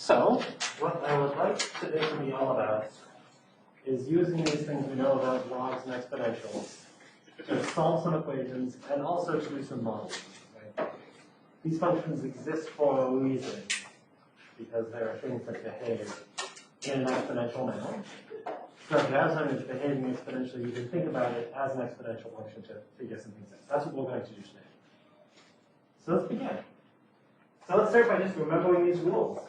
So, what I would like today to be all about is using these things we know about logs and exponentials to solve some equations and also to do some modeling. Right? These functions exist for a reason, because there are things that behave in an exponential manner. So if you have something that's behaving exponentially, you can think about it as an exponential function to figure some things out. That's what we're going to do today. So let's begin. So let's start by just remembering these rules.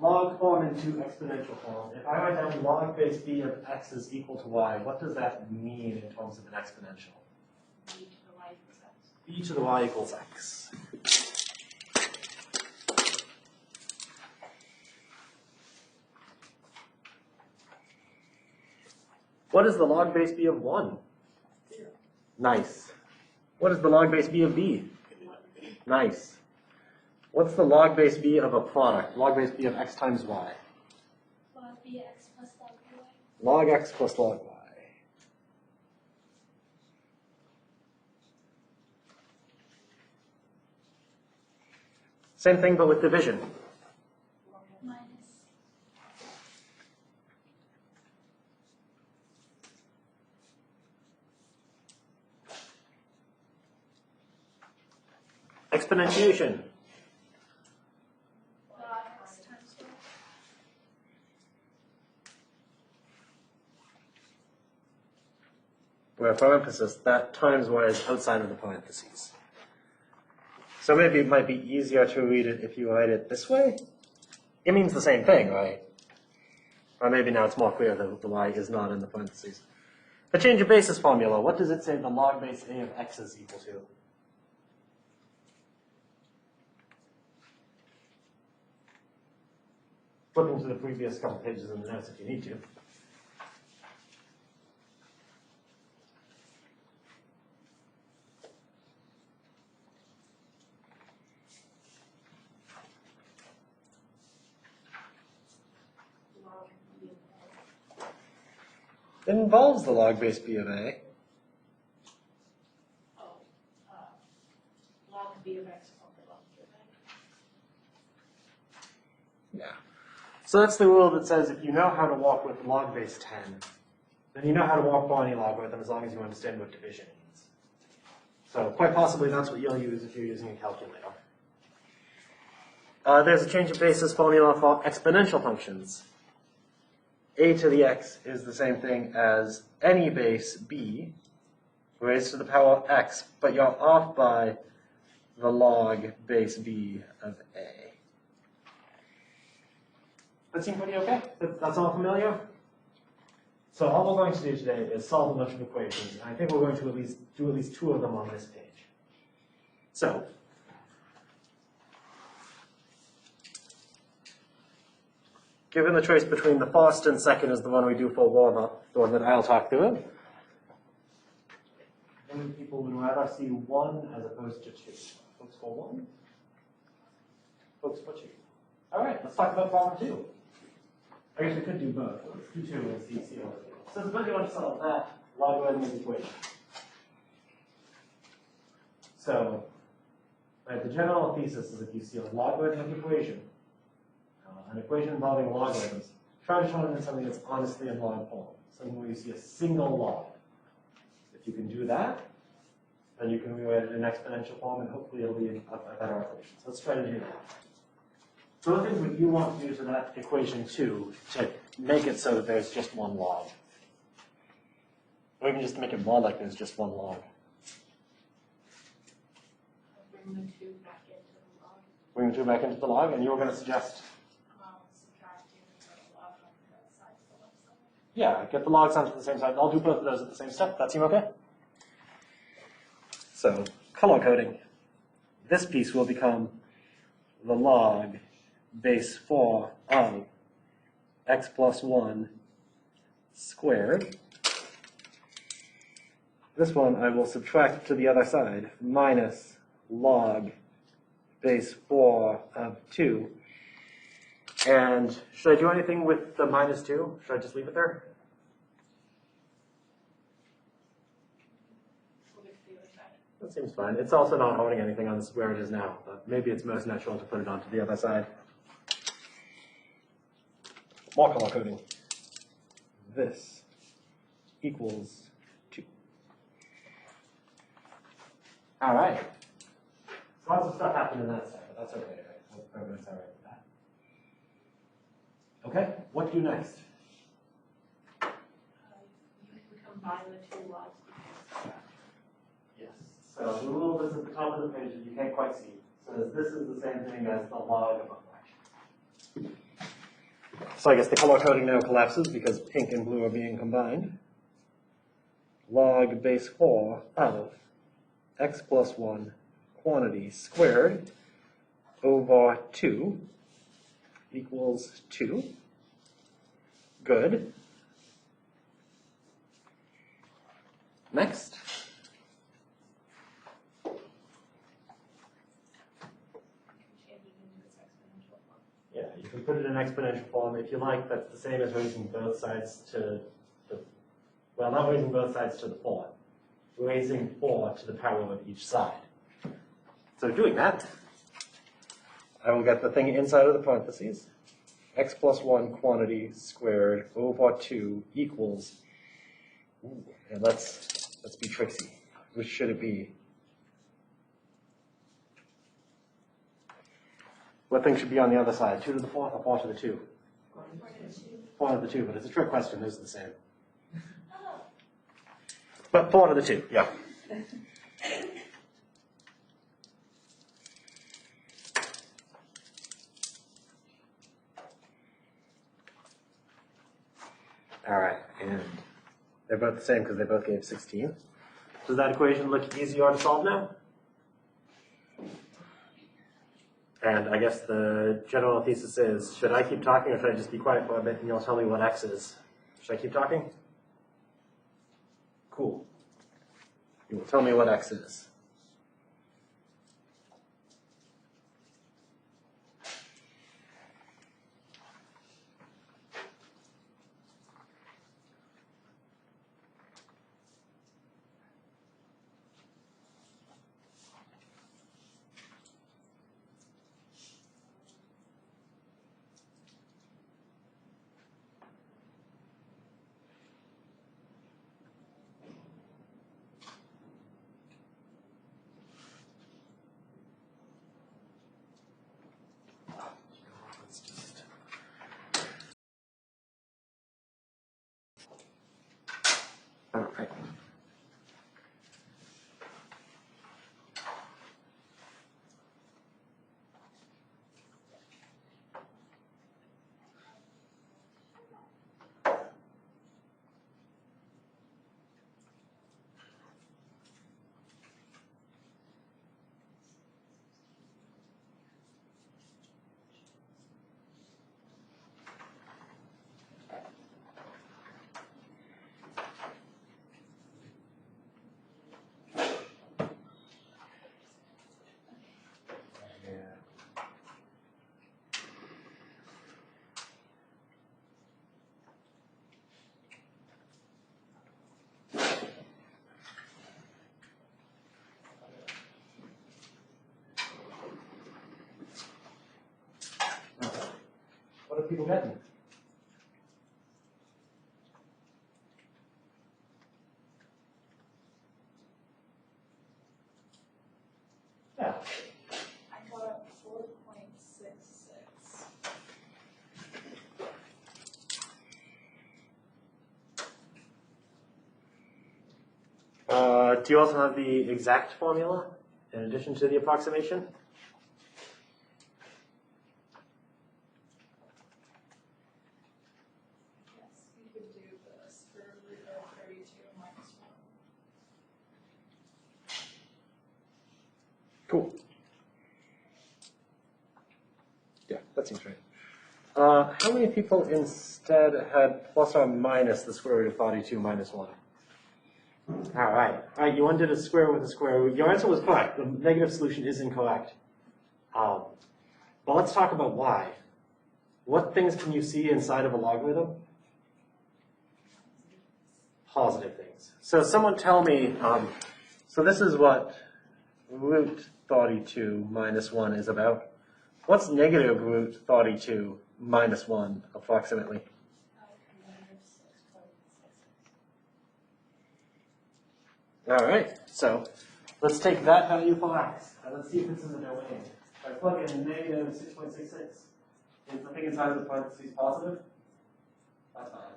Log form into exponential form. If I write down log base b of x is equal to y, what does that mean in terms of an exponential? B to the y equals x. B to the y equals x. What is the log base b of 1? 0. Nice. What is the log base b of b? Nice. What's the log base b of a product? Log base b of x times y. Log b x plus log y. Log x plus log y. Same thing, but with division. Minus. Exponentiation. Log x times y. Where, for emphasis, that times y is outside of the parentheses. So maybe it might be easier to read it if you write it this way. It means the same thing, right? Or maybe now it's more clear that the y is not in the parentheses. The change of basis formula, what does it say the log base a of x is equal to? Flipping to the previous couple pages in the notes if you need to. Log b of a. It involves the log base b of a. Oh, log b of x over log b of a. Yeah. So that's the rule that says if you know how to walk with log base 10, then you know how to walk for any logarithm as long as you understand what division means. So quite possibly that's what you'll use if you're using a calculator. There's a change of basis formula for exponential functions. A to the x is the same thing as any base b raised to the power of x, but you're off by the log base b of a. That seems pretty okay? That's all familiar? So all we're going to do today is solve a bunch of equations, and I think we're going to do at least 2 of them on this page. So, given the choice between the first and second is the one we do for warm-up, the one that I'll talk through, how many people would rather see 1 as opposed to 2? Folks for 1? Folks for 2. All right, let's talk about problem 2. I guess we could do both. Let's do 2 and see how it feels. So suppose you want to solve that logarithmic equation. So, right, the general thesis is if you see a logarithmic equation, an equation involving logarithms, try to turn it into something that's honestly in log form, something where you see a single log. If you can do that, then you can rewrite it in exponential form, and hopefully it'll be a better equation. So let's try to do that. So the things that you want to do to that equation 2 to make it so that there's just one log. Or even just to make it more like there's just one log. Bring the 2 back into the log. Bring the 2 back into the log, and you were going to suggest, Subtracting the log on the side of the left side. yeah, get the logs onto the same side. I'll do both of those at the same step. That seem okay? So, color coding. This piece will become the log base 4 of x plus 1 squared. This one I will subtract to the other side, minus log base 4 of 2. And should I do anything with the minus 2? Should I just leave it there? That seems fine. It's also not owning anything on this where it is now, but maybe it's most natural to put it onto the other side. More color coding. This equals 2. All right. So lots of stuff happened in that step, but that's okay, right? Most programs are right with that. Okay, what to do next? You can combine the two logs. Yes. So the rule that's at the top of the page that you can't quite see says this is the same thing as the log of a fraction. So I guess the color coding now collapses because pink and blue are being combined. Log base 4 of x plus 1 quantity squared over 2 equals 2. Good. Next. Yeah, you can put it in exponential form if you like. That's the same as raising both sides to the, well, not raising both sides to the 4. Raising 4 to the power of each side. So doing that, I will get the thing inside of the parentheses. X plus 1 quantity squared over 2 equals, and let's be tricksy. Which should it be? What thing should be on the other side? 2 to the 4th or 4 to the 2? 4 to the 2, but it's a trick question. Those are the same. But 4 to the 2, yeah. All right, and they're both the same because they both gave 16. Does that equation look easier to solve now? And I guess the general thesis is, should I keep talking or should I just be quiet for a bit and you'll tell me what x is? Should I keep talking? Cool. You will tell me what x is. All right. What are people getting? Yeah. I got 4.66. Do you also have the exact formula in addition to the approximation? Yes, you could do the square root of 32 minus 1. Cool. Yeah, that seems right. How many people instead had plus or minus the square root of 42 minus 1? All right, you undid a square with a square root. Your answer was correct. The negative solution is incorrect. But let's talk about why. What things can you see inside of a logarithm? Positive things. So someone tell me, so this is what root 32 minus 1 is about? What's negative root 32 minus 1 approximately? All right, so let's take that value for x, and let's see if it's in the domain. If I plug in negative 6.66, is the thing inside of the parentheses positive? That's fine.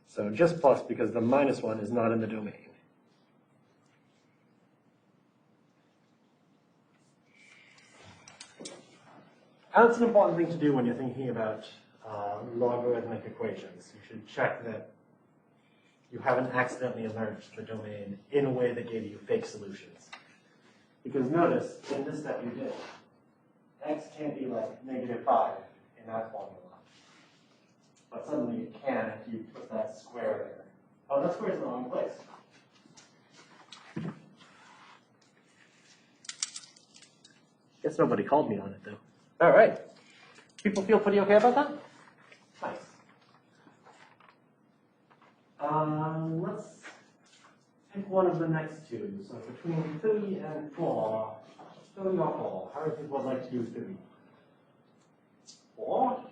So just plus because the minus 1 is not in the domain. And that's an important thing to do when you're thinking about logarithmic equations. You should check that you haven't accidentally enlarged the domain in a way that gave you fake solutions. Because notice, in this step you did, x can't be like negative 5 in that formula. But suddenly it can if you put that square there. Oh, that square's in the wrong place. Guess nobody called me on it, though. All right. People feel pretty okay about that? Nice. Let's pick one of the next two. So between 30 and 4, 30 or 4. How many people would like to do 30? 4? All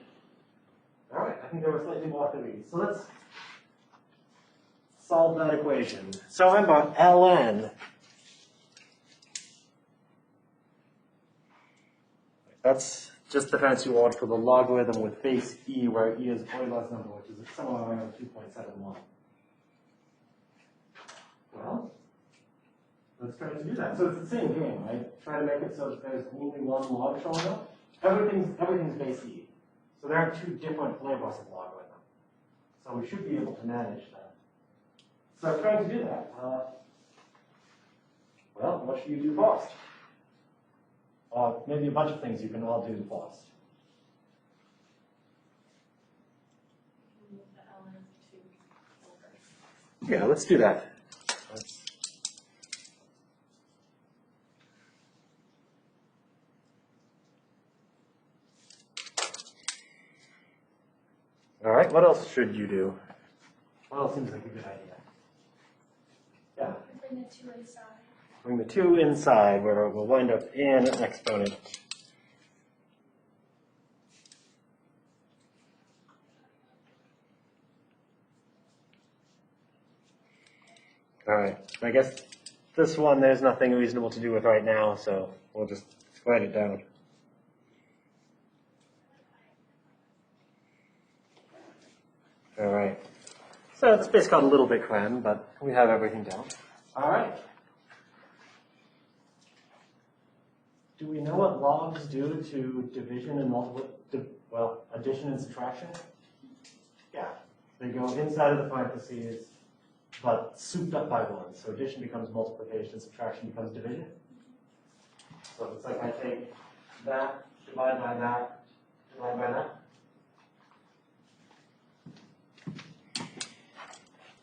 right, I think there were slightly more 30s. So let's solve that equation. So remember, ln. That's just the fancy word for the logarithm with base e, where e is Euler's number, which is somewhere around 2.71. Well, let's try to do that. So it's the same game, right? Try to make it so that there's only one log showing up. Everything's base e. So there are two different flavors of logarithm. So we should be able to manage that. So trying to do that, well, what should you do first? Maybe a bunch of things you can all do first. Yeah, let's do that. All right, what else should you do? What else seems like a good idea? Yeah. Bring the 2 inside. Bring the 2 inside, where we'll wind up in an exponent. All right, I guess this one there's nothing reasonable to do with right now, so we'll just write it down. All right, so the space got a little bit crammed, but we have everything down. All right. Do we know what logs do to division and addition and subtraction? Yeah, they go inside of the parentheses, but souped up by 1. So addition becomes multiplication, subtraction becomes division. So it's like I take that, divide by that, divide by that.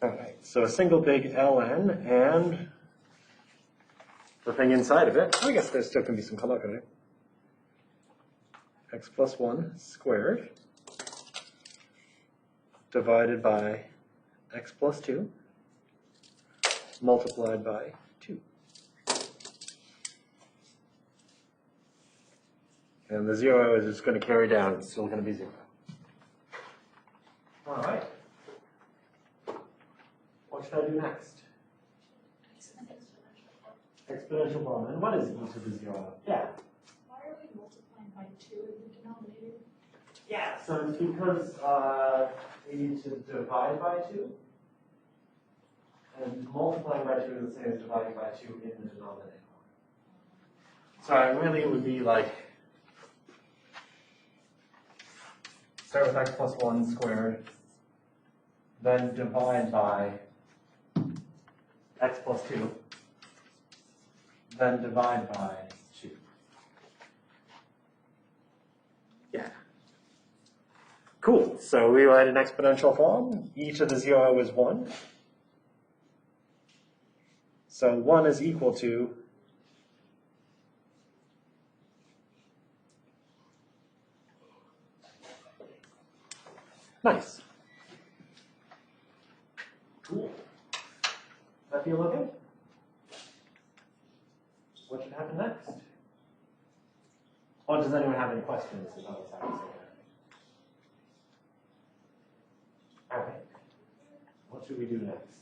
All right, so a single big ln and the thing inside of it, I guess there still can be some color coding. X plus 1 squared divided by x plus 2 multiplied by 2. And the 0 is just going to carry down. It's still going to be 0. All right. What should I do next? Exponential form. And what is e to the 0? Yeah. Why are we multiplying by 2 in the denominator? Yeah, so it's because we need to divide by 2. And multiplying by 2 is the same as dividing by 2 in the denominator. So really it would be like, start with x plus 1 squared, then divide by x plus 2, then divide by 2. Yeah. Cool. So we write an exponential form. E to the 0 is 1. So 1 is equal to nice. Cool. what should happen next? Or does anyone have any questions about what's happening here? All right. What should we do next?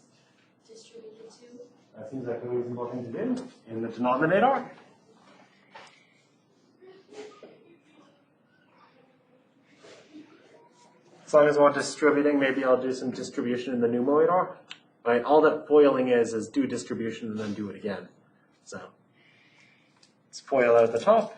Distribute the two. That seems like a reasonable thing to do in the denominator. As long as we're distributing, maybe I'll do some distribution in the numerator. Right? All that FOILing is do distribution and then do it again. So let's FOIL out at the top.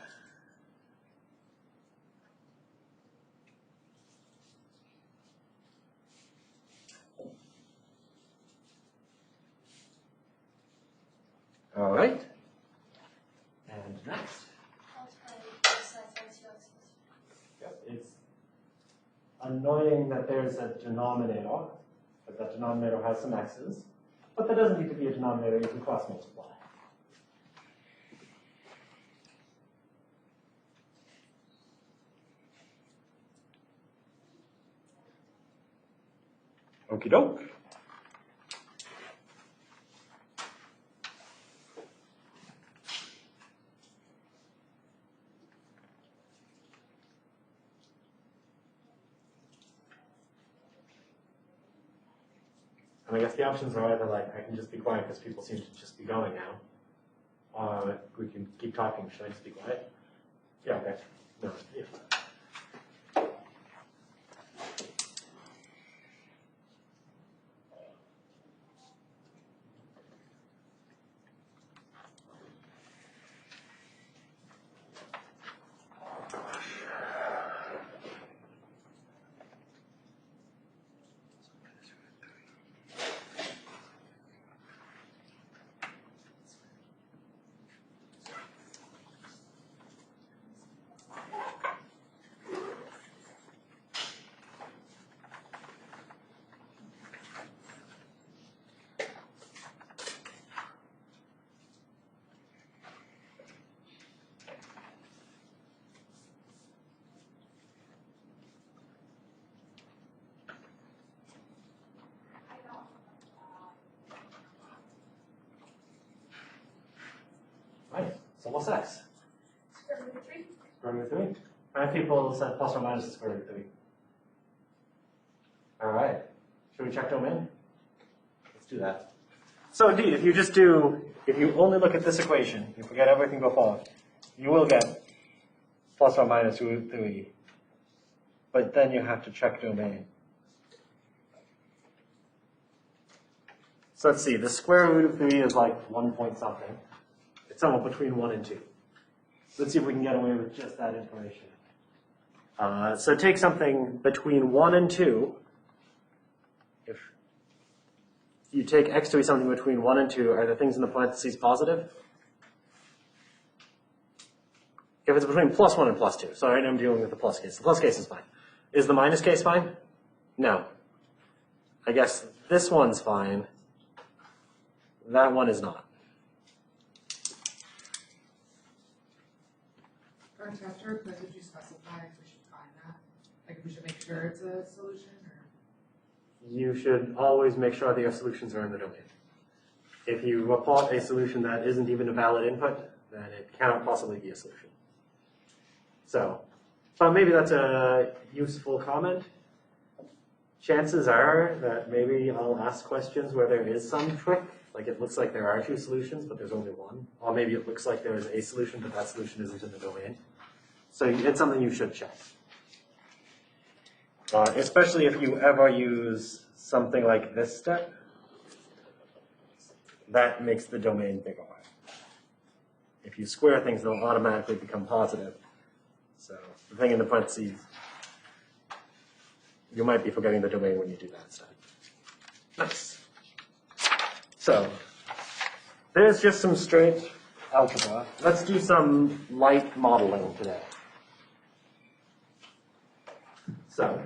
All right. And next. Yep, it's annoying that there's a denominator, but that denominator has some x's. But that doesn't need to be a denominator, you can cross multiply. Okie doke. And I guess the options are either like, I can just be quiet because people seem to just be going now. We can keep talking. Should I just be quiet? Yeah, okay. No, yeah. Right, so what's x? Square root of 3. Square root of 3. How many people said plus or minus the square root of 3? All right. Should we check domain? Let's do that. So indeed, if you only look at this equation, you forget everything before, you will get plus or minus root 3. But then you have to check domain. So let's see, the square root of 3 is like 1 point something. It's somewhere between 1 and 2. Let's see if we can get away with just that information. So take something between 1 and 2. If you take x to be something between 1 and 2, are the things in the parentheses positive? If it's between plus 1 and plus 2, so right now I'm dealing with the plus case. The plus case is fine. Is the minus case fine? No. I guess this one's fine. That one is not. For our chapter, could you specify if we should find that? Like, we should make sure it's a solution, or? You should always make sure that your solutions are in the domain. If you report a solution that isn't even a valid input, then it cannot possibly be a solution. So, maybe that's a useful comment. Chances are that maybe I'll ask questions where there is some trick, like it looks like there are 2 solutions, but there's only one. Or maybe it looks like there is a solution, but that solution isn't in the domain. So it's something you should check. Especially if you ever use something like this step, that makes the domain bigger. If you square things, they'll automatically become positive. So the thing in the parentheses, you might be forgetting the domain when you do that step. Nice. So there's just some straight algebra. Let's do some light modeling today. So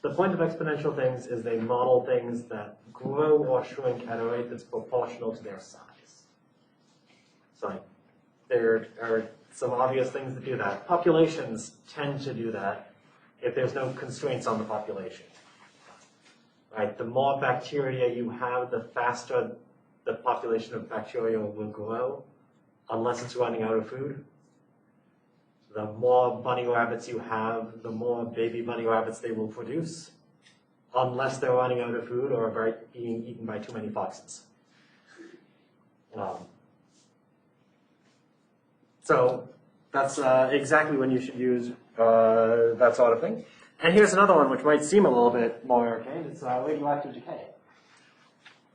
the point of exponential things is they model things that grow or shrink at a rate that's proportional to their size. So there are some obvious things that do that. Populations tend to do that if there's no constraints on the population. Right? The more bacteria you have, the faster the population of bacteria will grow. unless it's running out of food. The more bunny rabbits you have, the more baby bunny rabbits they will produce, unless they're running out of food or are being eaten by too many foxes. So that's exactly when you should use that sort of thing. And here's another one which might seem a little bit more arcane. It's radioactive decay.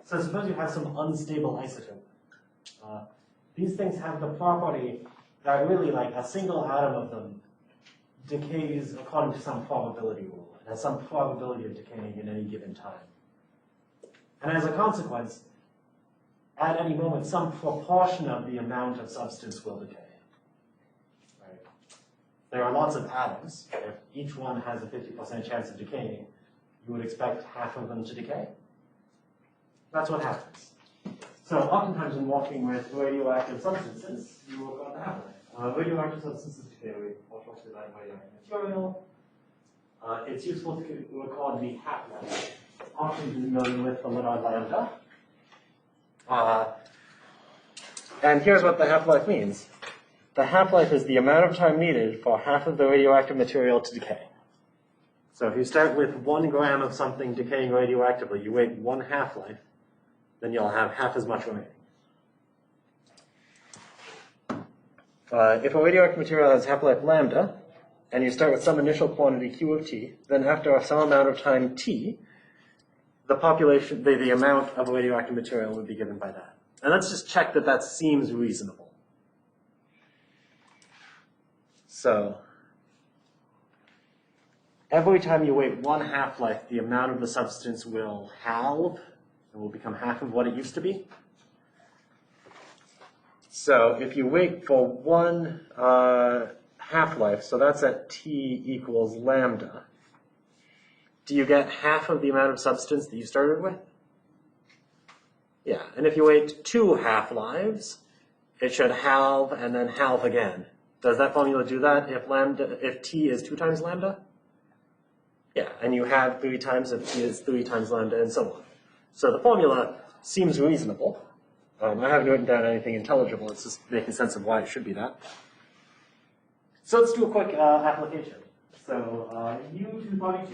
So suppose you have some unstable isotope. These things have the property that really, like, a single atom of them decays according to some probability rule. It has some probability of decaying at any given time. And as a consequence, at any moment, some proportion of the amount of substance will decay. Right? There are lots of atoms. If each one has a 50% chance of decaying, you would expect half of them to decay. That's what happens. So oftentimes when working with radioactive substances, you work on the half-life. Radioactive substances decay. I'll talk about radioactive material. It's useful to record the half-life, often denoted with the letter lambda. And here's what the half-life means. The half-life is the amount of time needed for half of the radioactive material to decay. So if you start with 1 gram of something decaying radioactively, you wait 1 half-life, then you'll have half as much remaining. If a radioactive material has half-life lambda, and you start with some initial quantity Q of t, then after some amount of time t, the amount of radioactive material would be given by that. And let's just check that that seems reasonable. So, every time you wait 1 half-life, the amount of the substance will halve. It will become half of what it used to be. So if you wait for 1 half-life, so that's at t equals lambda, do you get half of the amount of substance that you started with? Yeah, and if you wait 2 half-lives, it should halve and then halve again. Does that formula do that if t is 2 times lambda? Yeah, and you have 3 times if t is 3 times lambda and so on. So the formula seems reasonable. I haven't written down anything intelligible. It's just making sense of why it should be that. So let's do a quick application. So U-232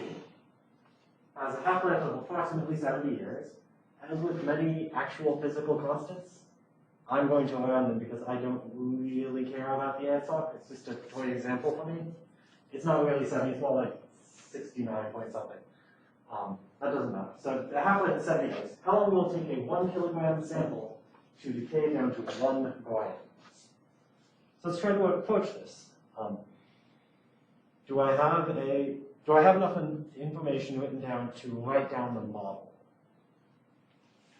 has a half-life of approximately 70 years. As with many actual physical constants, I'm going to learn them because I don't really care about the answer. It's just a toy example for me. It's not really 70, it's more like 69 point something. That doesn't matter. So the half-life is 70 years. How long will it take a 1 kilogram sample to decay down to 1 gram? So let's try to approach this. Do I have enough information written down to write down the model?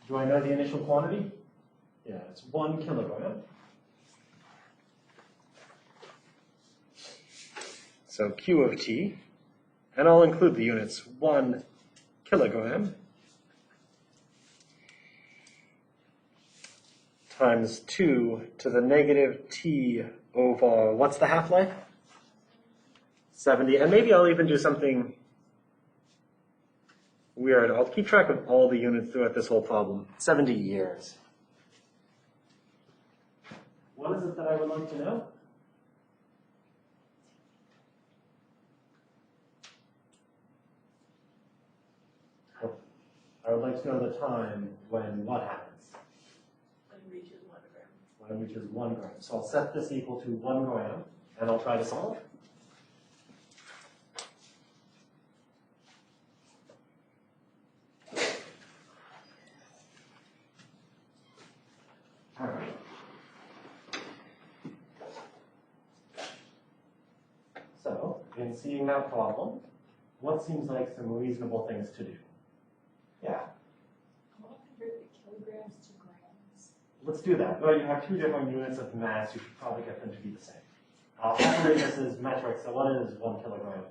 Do I know the initial quantity? Yeah, it's 1 kilogram. So Q of t, and I'll include the units, 1 kilogram times 2 to the negative t over, what's the half-life? 70, and maybe I'll even do something weird. I'll keep track of all the units throughout this whole problem. 70 years. What is it that I would like to know? I would like to know the time when what happens? When it reaches 1 gram. When it reaches 1 gram. So I'll set this equal to 1 gram, and I'll try to solve. All right. So, in seeing that problem, what seems like some reasonable things to do? Yeah. I want to convert the kilograms to grams. Let's do that. Well, you have 2 different units of mass. You should probably get them to be the same. I'll separate this as metric. So what is 1 kilogram?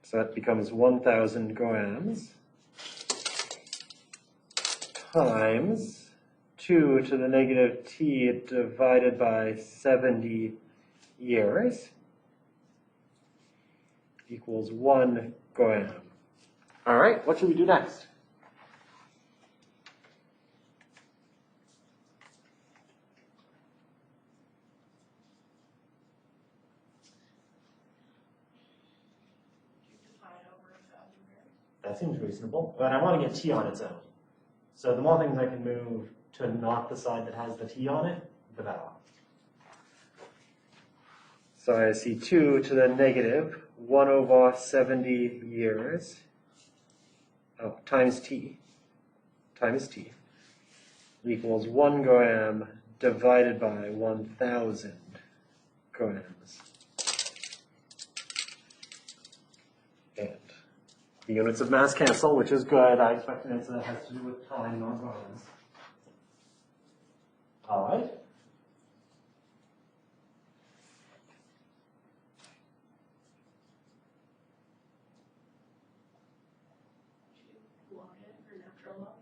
So that becomes 1,000 grams times 2 to the negative t divided by 70 years equals 1 gram. All right, what should we do next? That seems reasonable. But I want to get t on its own. So the more things I can move to not the side that has the t on it, the better. So I see 2 to the negative 1 over 70 years, times t equals 1 gram divided by 1,000 grams. And the units of mass cancel, which is good. I expect an answer that has to do with time, not grams. All right. Log it or natural log?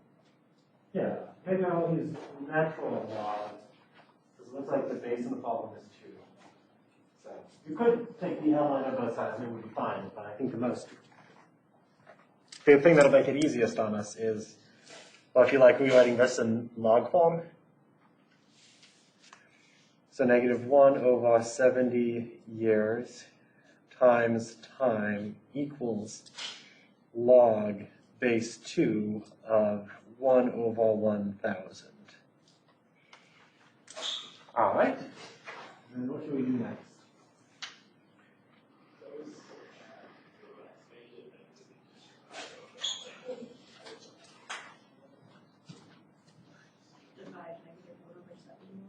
Yeah, maybe I'll use natural log, because it looks like the base of the problem is 2. So you could take the L line on both sides, and it would be fine, but I think the thing that'll make it easiest on us is, well, if you like rewriting this in log form. So negative 1 over 70 years times time equals log base 2 of 1 over 1,000. All right. And what should we do next? Divide negative 1 over 70.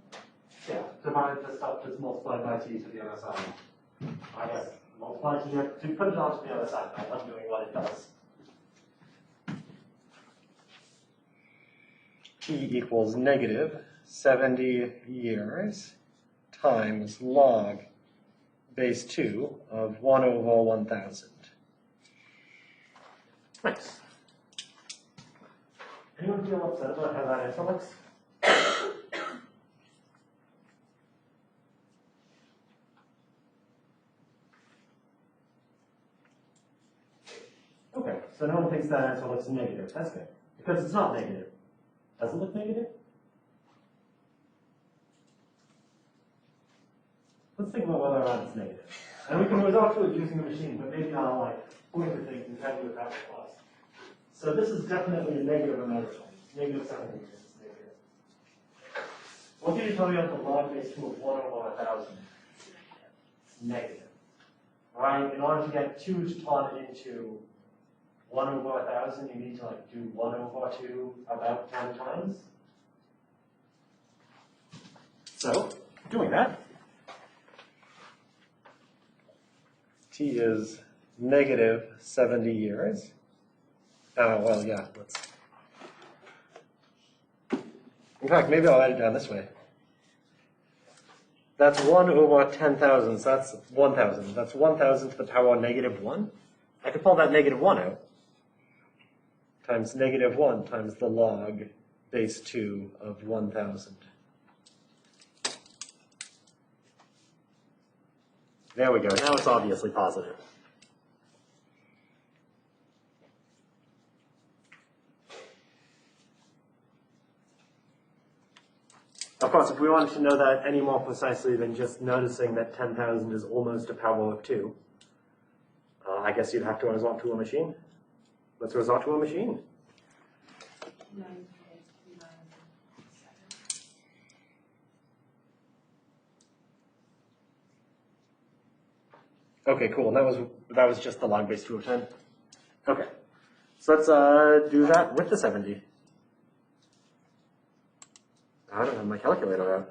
Yeah, divide the stuff that's multiplied by t to the other side. I guess multiply to put it onto the other side by undoing what it does. T equals negative 70 years times log base 2 of 1 over 1,000. Nice. Anyone feel upset about how that answer looks? Okay, so no one thinks that answer looks negative. That's good. Because it's not negative. Does it look negative? Let's think about whether or not it's negative. And we can resort to it using a machine, but maybe I'll point to things and tell you what that was. So this is definitely a negative amount of time. Negative 70 years is negative. What can you tell me about the log base 2 of 1 over 1,000? It's negative. All right, in order to get 2 to turn into 1 over 1,000, you need to do 1 over 2 about 10 times. So, doing that, t is negative 70 years. Well, yeah, let's. In fact, maybe I'll write it down this way. That's 1 over 10,000, so that's 1,000. That's 1,000 to the power of negative 1. I could pull that negative 1 out. Times negative 1 times the log base 2 of 1,000. There we go. Now it's obviously positive. Of course, if we wanted to know that any more precisely than just noticing that 10,000 is almost a power of 2, I guess you'd have to resort to a machine. Let's resort to a machine. 9.97. Okay, cool. And that was just the log base 2 of 10. Okay. So let's do that with the 70. I don't have my calculator out.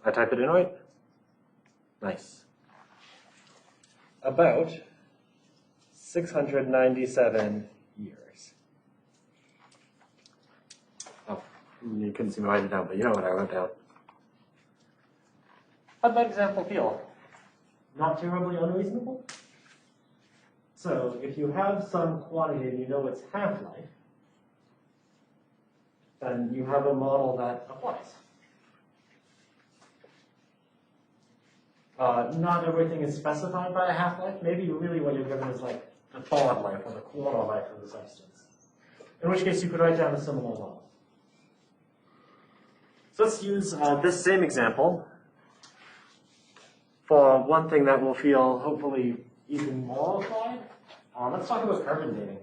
I type it in right? Nice. About 697 years. Oh, you couldn't see me write it down, but you know what I wrote down. How'd that example feel? Not terribly unreasonable? So if you have some quantity and you know its half-life, then you have a model that applies. Not everything is specified by a half-life. Maybe really what you're given is like the thawed life or the quarter life of the substance. In which case you could write down a similar model. So let's use this same example for one thing that will feel hopefully even more applied. Let's talk about carbon dating.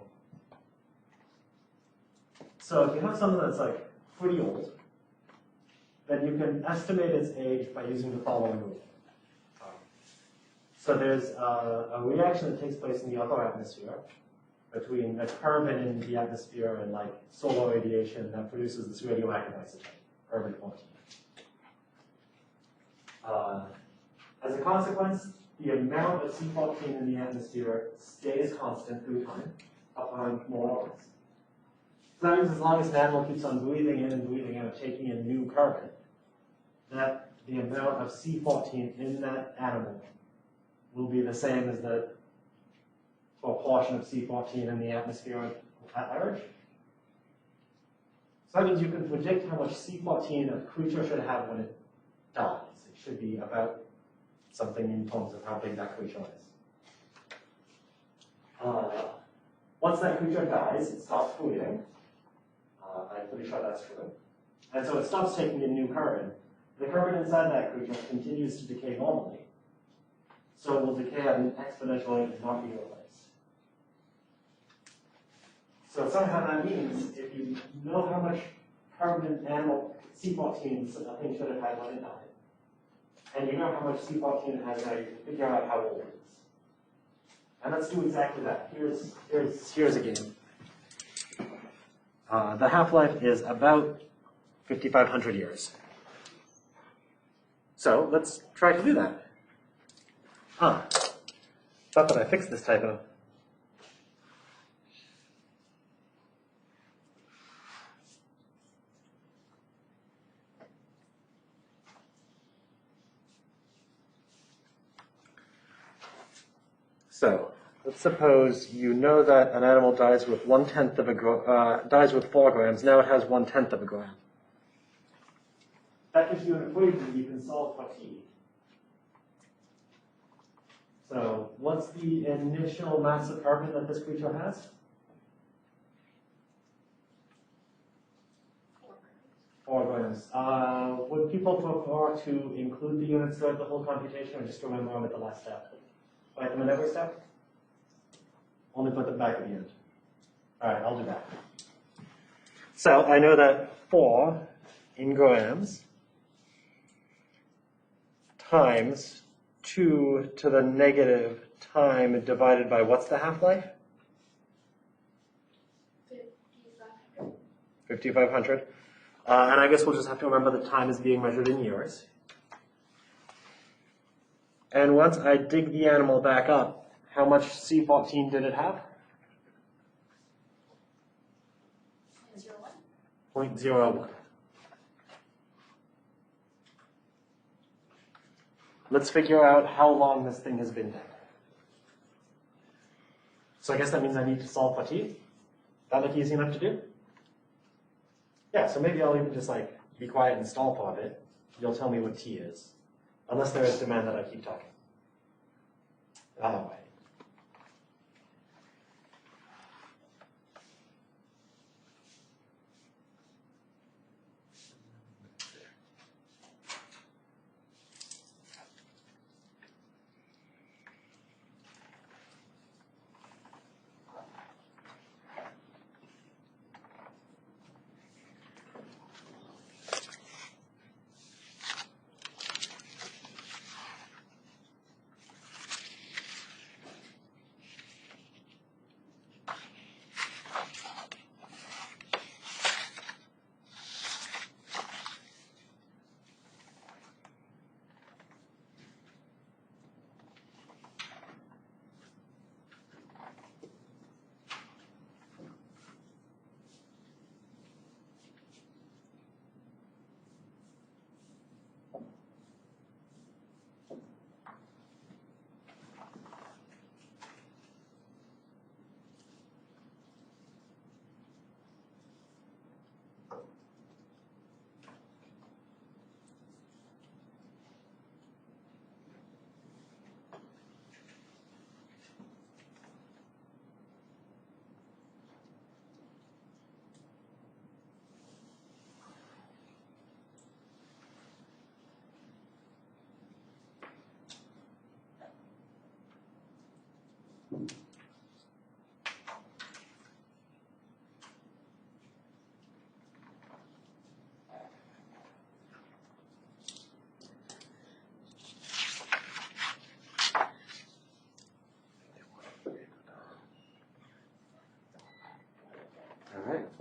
So if you have something that's like pretty old, then you can estimate its age by using the following rule. So there's a reaction that takes place in the upper atmosphere between the carbon in the atmosphere and like solar radiation that produces this radioactive isotope, carbon-14. As a consequence, the amount of C14 in the atmosphere stays constant through time, upon more orbits. So that means as long as an animal keeps on breathing in and breathing out, taking in new carbon, that the amount of C14 in that animal will be the same as the proportion of C14 in the atmosphere at large. So that means you can predict how much C14 a creature should have when it dies. It should be about something in terms of how big that creature is. Once that creature dies, it stops breathing. I'm pretty sure that's true. And so it stops taking in new carbon. The carbon inside that creature continues to decay normally. So it will decay at an exponential rate and not be replaced. So somehow that means if you know how much carbon animal C14 a thing should have had when it died, and you know how much C14 it has now, you can figure out how old it is. And let's do exactly that. Here's a game. The half-life is about 5,500 years. So let's try to do that. Thought that I fixed this typo. So let's suppose you know that an animal dies with 1/10 of a dies with 4 grams. Now it has 1/10 of a gram. That gives you an equation you can solve for t. So what's the initial mass of carbon that this creature has? 4 grams. Would people prefer to include the units throughout the whole computation or just remember them at the last step? Write them in every step? Only put them back at the end. All right, I'll do that. So I know that 4 in grams times 2 to the negative time divided by what's the half-life? 5,500. And I guess we'll just have to remember that time is being measured in years. And once I dig the animal back up, how much C14 did it have? 0.01. Let's figure out how long this thing has been dead. So I guess that means I need to solve for t. That look easy enough to do? Yeah, so maybe I'll even just like be quiet and stall for a bit. You'll tell me what t is. Unless there is demand that I keep talking. Right.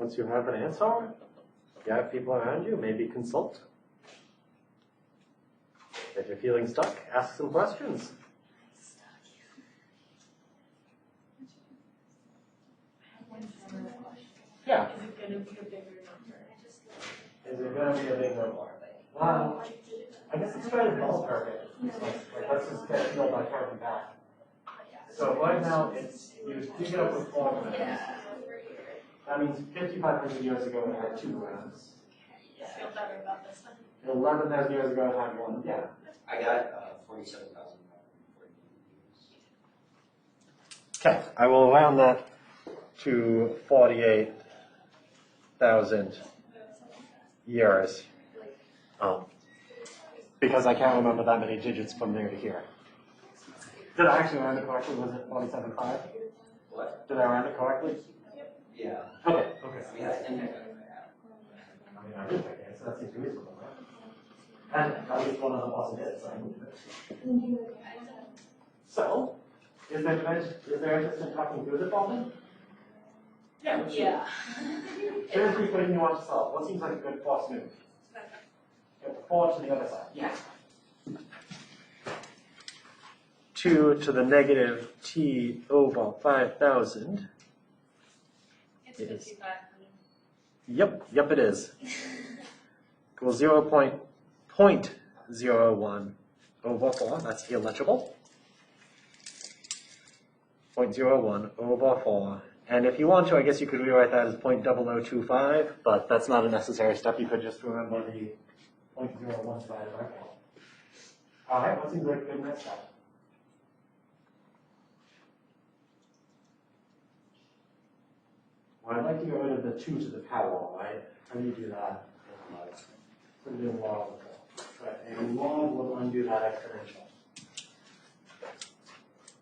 once you have an answer, if you have people around you, maybe consult. If you're feeling stuck, ask some questions. Yeah. Is it gonna be a bigger number? Is it going to be a big number? I guess it's trying to ballpark it. Like, let's just get feel by counting back. So right now, it's, you pick it up with 4 grams. That means 5,500 years ago it had 2 grams. I feel better about this one. 11,000 years ago it had 1. Yeah. I got 47,000. Okay, I will round that to 48,000 years. Because I can't remember that many digits from there to here. Did I actually round it correctly? Was it 47.5? What? Did I round it correctly? Yeah. Okay. Yeah, and I mean, I did think it, so that seems reasonable, right? And at least one of the possibilities, I moved it. So, is there interest in talking through the problem? Yeah. Yeah. Here's the equation you want to solve. What seems like a good force move? Get the 4 to the other side. Yeah. 2 to the negative t over 5,000. It's 5,500. Yep, it is. Equals 0.01 over 4. That's illegible. 0.01 over 4. And if you want to, I guess you could rewrite that as 0.0025, but that's not a necessary step. You could just remember the 0.01 divided by 4. All right, what seems like a good next step? Well, I'd like to get rid of the 2 to the power, right? How do you do that? Put it in log. Right, and log will undo that exponential.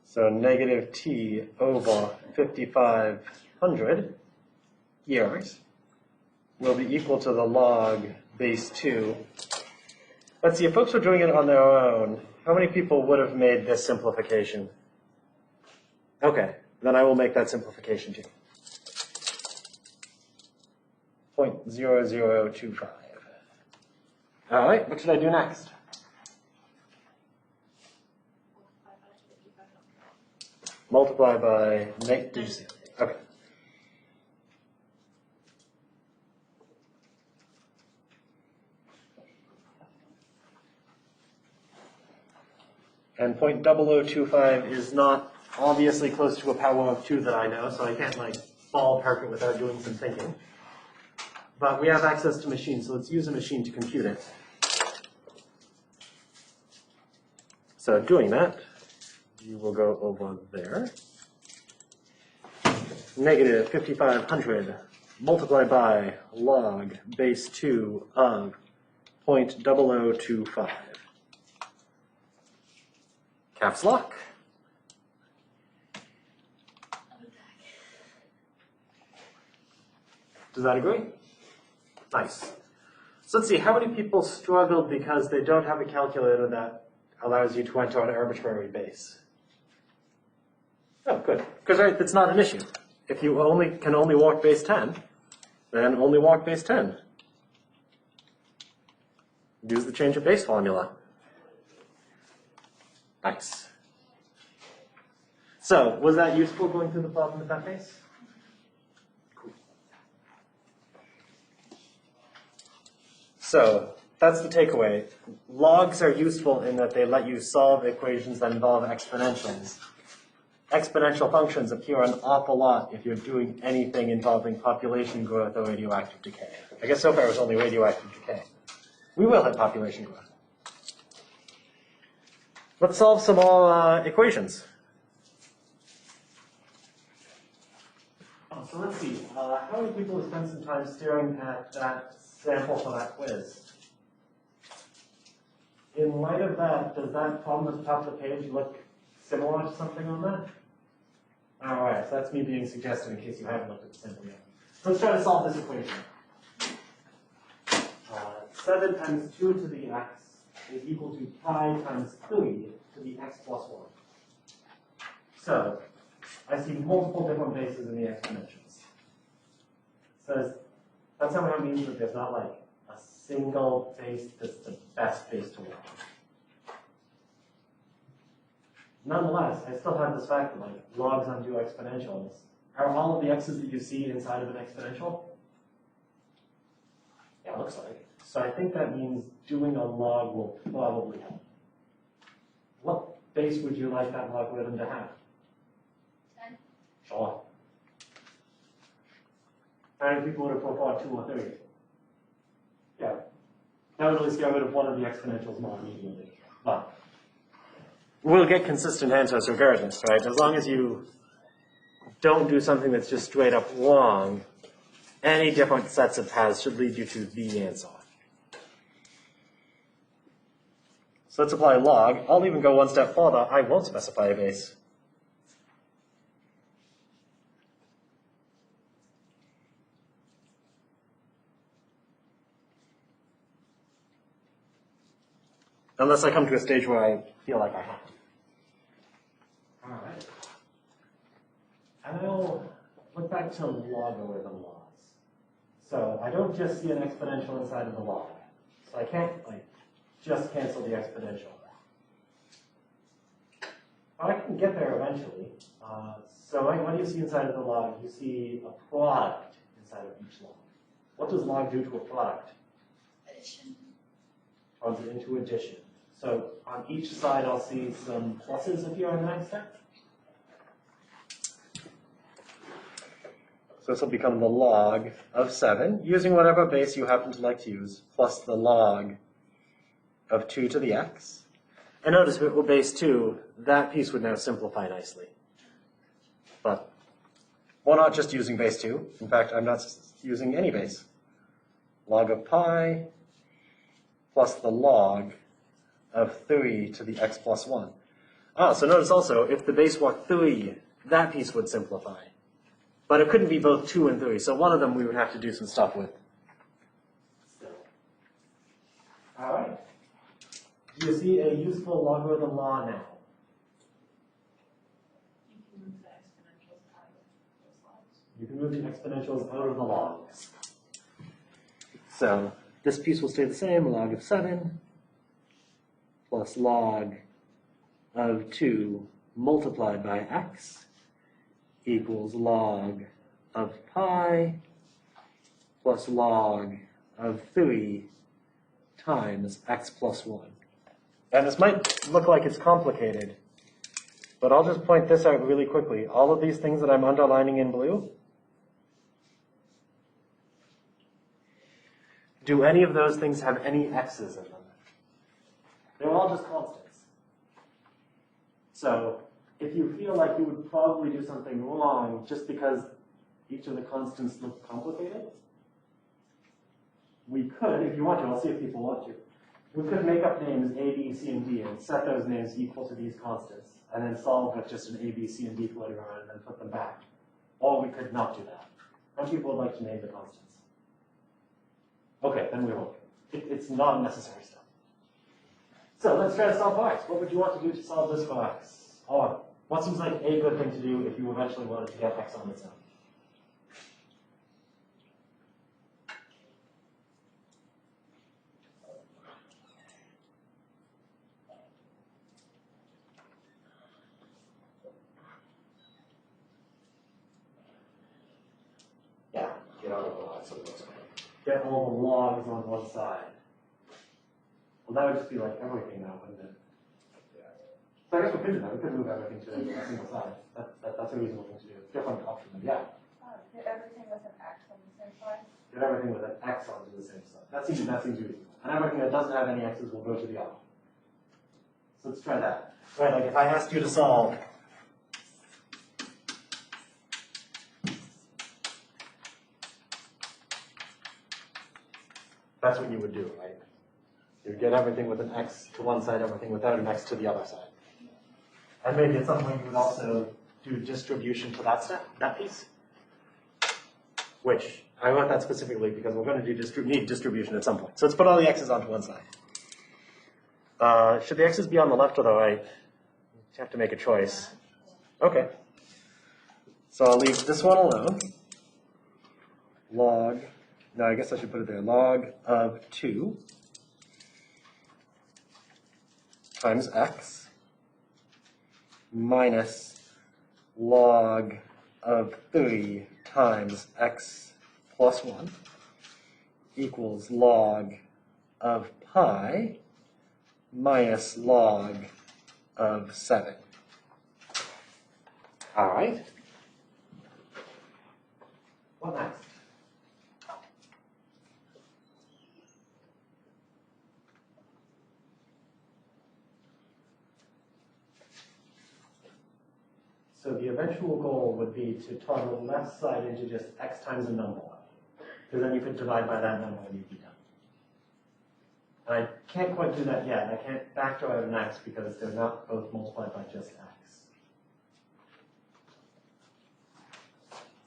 So negative t over 5,500 years will be equal to the log base 2. Let's see, if folks were doing it on their own, how many people would have made this simplification? Okay, then I will make that simplification too. 0.0025. All right, what should I do next? Multiply by, did you see? Okay. And 0.0025 is not obviously close to a power of 2 that I know, so I can't like ballpark it without doing some thinking. But we have access to machines, so let's use a machine to compute it. So doing that, you will go over there. Negative 5,500 multiplied by log base 2 of 0.0025. Caps lock. Does that agree? Nice. So let's see, how many people struggled because they don't have a calculator that allows you to enter an arbitrary base? Oh, good. Because right, that's not an issue. If you can only walk base 10, then only walk base 10. Use the change of base formula. Nice. So, was that useful going through the problem with that base? Cool. So, that's the takeaway. Logs are useful in that they let you solve equations that involve exponentials. Exponential functions appear an awful lot if you're doing anything involving population growth or radioactive decay. I guess so far it was only radioactive decay. We will have population growth. Let's solve some more equations. So let's see, how many people have spent some time staring at that sample for that quiz? In light of that, does that problem at the top of the page look similar to something on that? All right, so that's me being suggested in case you haven't looked at the sample yet. So let's try to solve this equation. 7 times 2 to the x is equal to pi times 3 to the x plus 1. So I see multiple different bases in the exponentials. says, that somehow means that there's not like a single base that's the best base to work on. Nonetheless, I still have this fact that like logs undo exponentials. Are all of the x's that you see inside of an exponential? Yeah, it looks like. So I think that means doing a log will probably help. What base would you like that logarithm to have? 10. Sure. How many people would have put forward 2 or 3? Yeah. That would at least get rid of one of the exponentials more immediately. But we'll get consistent answers regardless, right? As long as you don't do something that's just straight up wrong, any different sets of paths should lead you to the answer. So let's apply log. I'll even go one step further. I won't specify a base. Unless I come to a stage where I feel like I have to. All right. And I'll look back to logarithm laws. So I don't just see an exponential inside of the log. So I can't like just cancel the exponential. But I can get there eventually. So what do you see inside of the log? You see a product inside of each log. What does log do to a product? Addition. Turns it into addition. So on each side, I'll see some pluses appear on the next step. So this will become the log of 7, using whatever base you happen to like to use, plus the log of 2 to the x. And notice if it were base 2, that piece would now simplify nicely. But we're not just using base 2. In fact, I'm not using any base. Log of pi plus the log of 3 to the x plus 1. So notice also, if the base were 3, that piece would simplify. But it couldn't be both 2 and 3, so one of them we would have to do some stuff with. Still. All right. Do you see a useful logarithm law now? You can move the exponentials out of those logs. You can move the exponentials out of the logs. So this piece will stay the same, log of 7 plus log of 2 multiplied by x equals log of pi plus log of 3 times x plus 1. And this might look like it's complicated, but I'll just point this out really quickly. All of these things that I'm underlining in blue, do any of those things have any x's in them? They're all just constants. So if you feel like you would probably do something wrong just because each of the constants look complicated, we could, if you want to, I'll see if people want to, we could make up names A, B, C, and D and set those names equal to these constants and then solve with just an A, B, C, and D floating around and then put them back. Or we could not do that. Some people would like to name the constants. Okay, then we won't. It's not necessary stuff. So let's try to solve for x. What would you want to do to solve this for x? Or what seems like a good thing to do if you eventually wanted to get x on its own? Yeah, get all of the logs on one side. Get all the logs on one side. Well, that would just be like everything now, wouldn't it? So I guess we could do that. We could move everything to a single side. That's a reasonable thing to do. Different option, but yeah. Get everything with an X on the same side. Get everything with an x onto the same side. That seems reasonable. And everything that doesn't have any x's will go to the other. So let's try that. Right, like if I asked you to solve that's what you would do, right? You would get everything with an x to one side, everything without an x to the other side. And maybe at some point you would also do distribution to that step, that piece. Which, I wrote that specifically because we're going to do need distribution at some point. So let's put all the x's onto one side. Should the x's be on the left or the right? You have to make a choice. Okay. So I'll leave this one alone. log, no, I guess I should put it there, log of 2 times x minus log of 3 times x plus 1 equals log of pi minus log of 7. All right. What next? So the eventual goal would be to turn the left side into just x times a number. Because then you could divide by that number and you'd be done. And I can't quite do that yet. I can't factor out an x because they're not both multiplied by just x.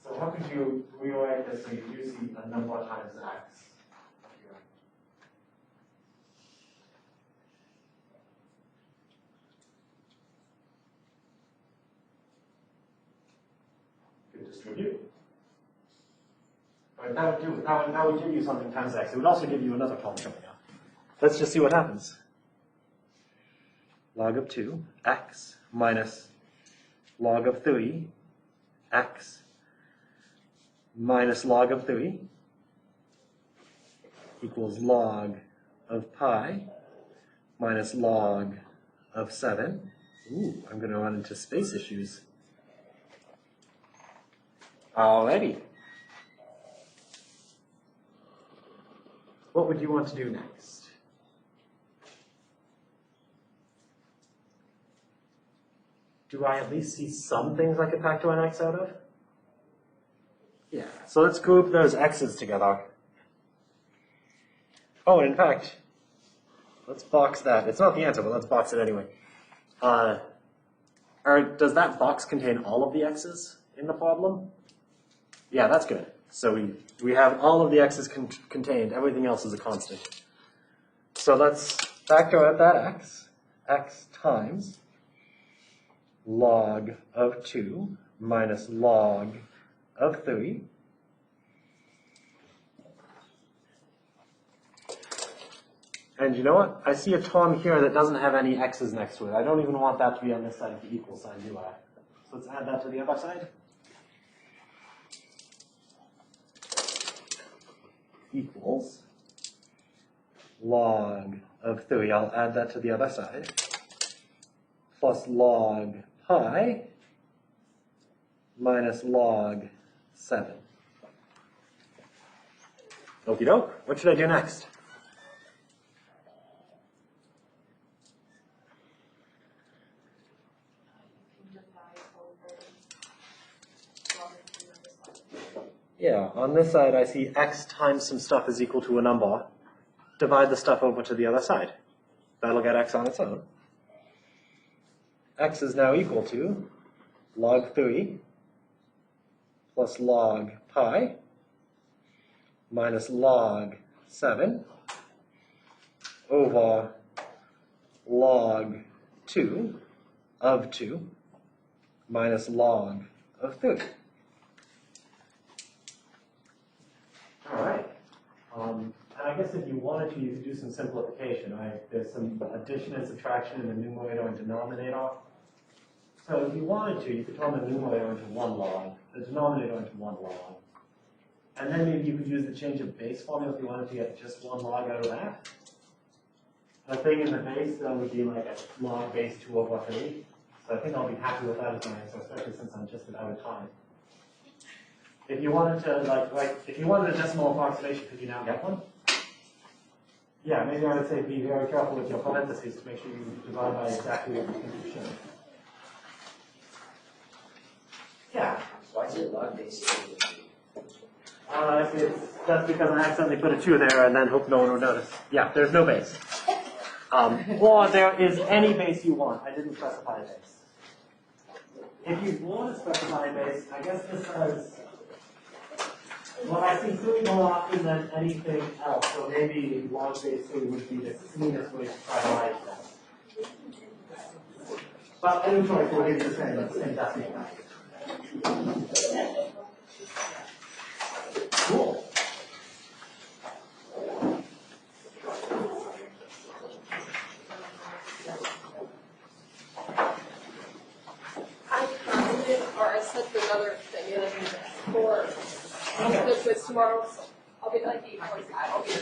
So how could you rewrite this so you do see a number times x? You could distribute. Right, that would give you something times x. It would also give you another column coming up. Let's just see what happens. Log of 2, x, minus log of 3, x, minus log of 3, equals log of pi, minus log of 7. Ooh, I'm going to run into space issues. Alrighty. What would you want to do next? Do I at least see some things I could factor an x out of? Yeah, so let's group those x's together. Oh, and in fact, let's box that. It's not the answer, but let's box it anyway. Does that box contain all of the x's in the problem? Yeah, that's good. So we have all of the x's contained. Everything else is a constant. So let's factor out that x times log of 2 minus log of 3. And you know what? I see a term here that doesn't have any x's next to it. I don't even want that to be on this side of the equal sign, do I? So let's add that to the other side. Equals log of 3, I'll add that to the other side, plus log pi minus log 7. Okie doke. What should I do next? Yeah, on this side I see x times some stuff is equal to a number. Divide the stuff over to the other side. That'll get x on its own. X is now equal to log 3 plus log pi minus log 7 over log 2 of 2 minus log of 3. All right. And I guess if you wanted to, you could do some simplification, right? There's some addition and subtraction in the numerator and denominator. So if you wanted to, you could turn the numerator into 1 log, the denominator into 1 log. And then maybe you could use the change of base formula if you wanted to get just 1 log out of that. The thing in the base then would be like a log base 2 over 3. So I think I'll be happy with that as my answer, especially since I'm just about of time. If you wanted to, if you wanted a decimal approximation, could you now get one? Yeah, maybe I would say be very careful with your parentheses to make sure you divide by exactly what you think you should. Yeah. Why is it log base? That's because I accidentally put a 2 there and then hope no one would notice. Yeah, there's no base. Or there is any base you want. I didn't specify a base. If you want to specify a base, I guess this says, well, I see 3 more often than anything else, so maybe log base 3 would be the cleanest way to try to write that. But any choice will give you the same decimal value. Cool. another thing in for the quiz tomorrow, so I'll be like 8:45, I'll be there.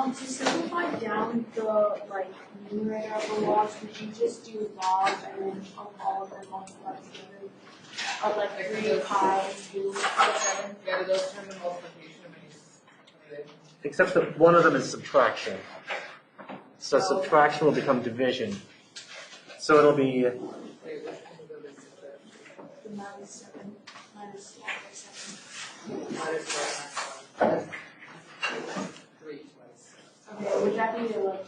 To simplify down the numerator of the logs, would you just do log and then of all of them multiply together? Of 3 pi 2 pi 7? Yeah, do those turn to multiplication when you, Except that one of them is subtraction. So subtraction will become division. So it'll be, The minus 7 minus log by 7. Three twice. Okay, would that be log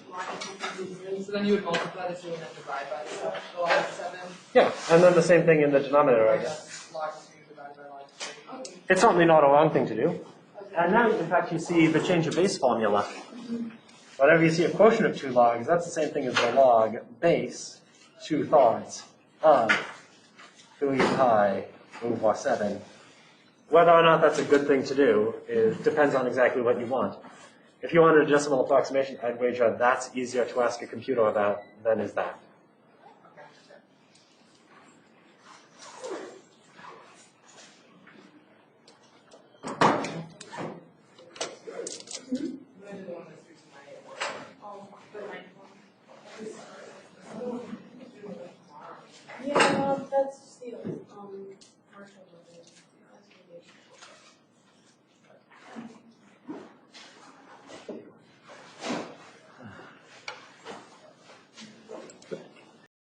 So then you would multiply the 2 and then divide by the log of 7. yeah, and then the same thing in the denominator, I guess. Log 2 divided by log 3. Okay. It's certainly not a wrong thing to do. And now, in fact, you see the change of base formula. Whenever you see a quotient of 2 logs, that's the same thing as the log base 2 thirds of 3 pi over 7. Whether or not that's a good thing to do depends on exactly what you want. If you wanted a decimal approximation, I'd wager that's easier to ask a computer about than is that.